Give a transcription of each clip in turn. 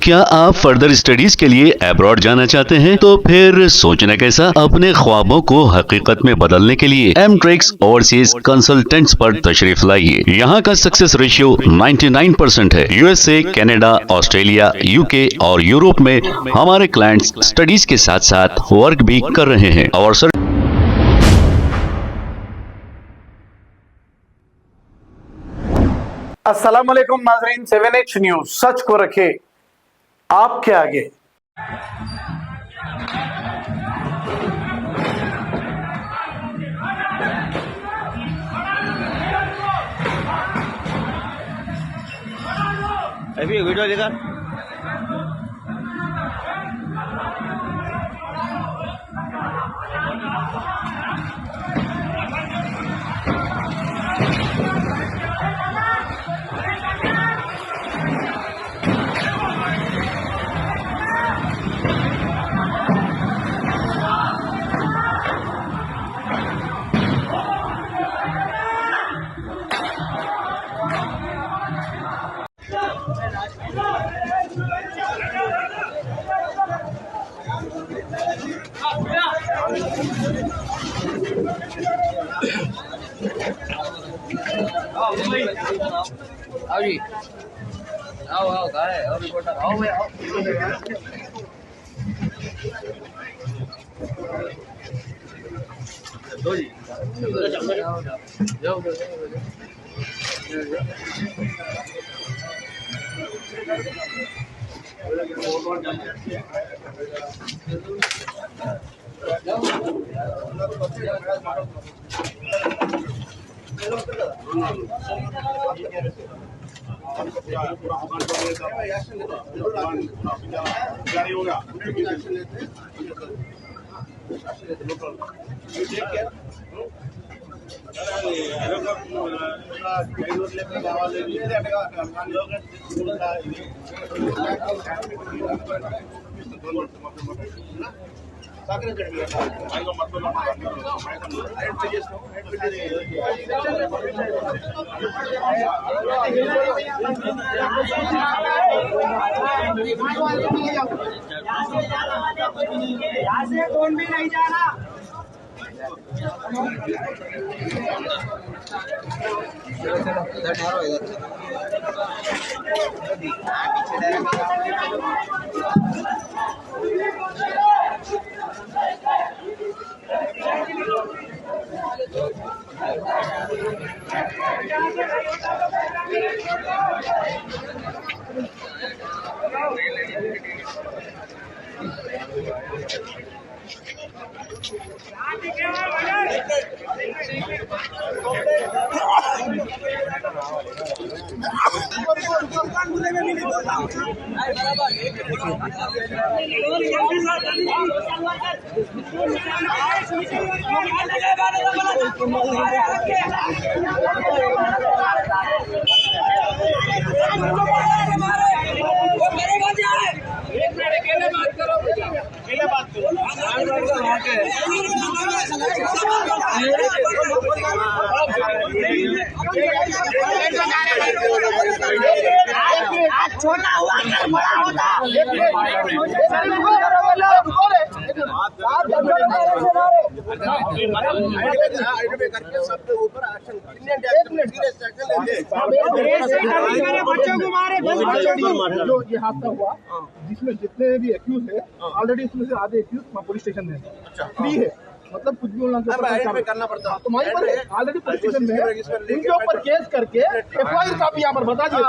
क्या आप further studies के लिए अब्रॉड जाना चाहते हैं? तो फिर सोचना कैसा, अपने ख्वाबों को हकीकत में बदलने के लिए एमट्रिक्स ओवरसीज कंसल्टेंट्स पर तशरीफ लाइए। यहाँ का सक्सेस रेशियो 99% है। यूएसए, कनाडा, ऑस्ट्रेलिया, यूके और यूरोप में हमारे क्लाइंट्स स्टडीज के साथ साथ वर्क भी कर रहे हैं और अस्सलाम वालेकुम नाज़रीन, 7H न्यूज सच को रखे आपके आगे। अभी वीडियो लेकर आओ जी, आओ कहाँ है? और रिपोर्टर आओ भाई, आओ। दो जी, जाओ। यहाँ से कौन भी नहीं जाना। छोटा हुआ कर बड़ा होता। बच्चों को मारे, जो ये हादसा हुआ जिसमें जितने भी एक्यूज है ऑलरेडी इसमें से आधे एक्यूज पुलिस स्टेशन में फ्री है, मतलब कुछ भी उन्होंने करना पड़ता है। तुम्हारे पर ऑलरेडी पुलिस स्टेशन में है, इनके ऊपर केस करके FIR कॉपी यहाँ पर बता दिए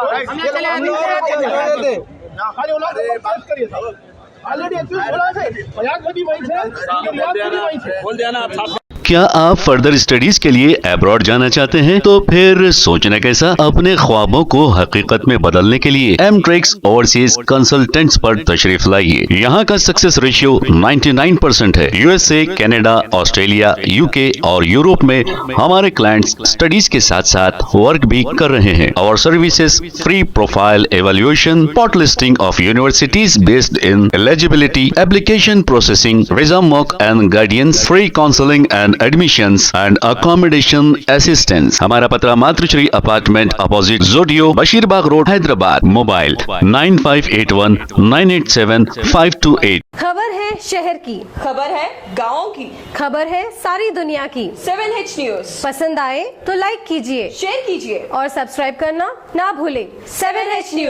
ऑलरेडी एक्यूज बोला है, प्रयाग भी वही थे, बोल दिया ना आप। क्या आप फर्दर स्टडीज के लिए अब्रॉड जाना चाहते हैं? तो फिर सोचना कैसा, अपने ख्वाबों को हकीकत में बदलने के लिए एमट्रिक्स ओवरसीज कंसल्टेंट्स पर तशरीफ लाइए। यहाँ का सक्सेस रेशियो 99% है। यूएसए, कनाडा, ऑस्ट्रेलिया, यूके और यूरोप में हमारे क्लाइंट्स स्टडीज के साथ साथ वर्क भी कर रहे हैं और services free profile evaluation, spot listing of universities based in eligibility, application processing, resume mock and guidance, free counselling and admissions and accommodation assistance. हमारा पता मातृश्री अपार्टमेंट अपोजिट जोडियो, बशीरबाग रोड, हैदराबाद। मोबाइल 9581987528। खबर है शहर की, खबर है गाँव की, खबर है सारी दुनिया की। 7H न्यूज पसंद आए तो लाइक कीजिए, शेयर कीजिए और सब्सक्राइब करना ना भूलें। 7H news.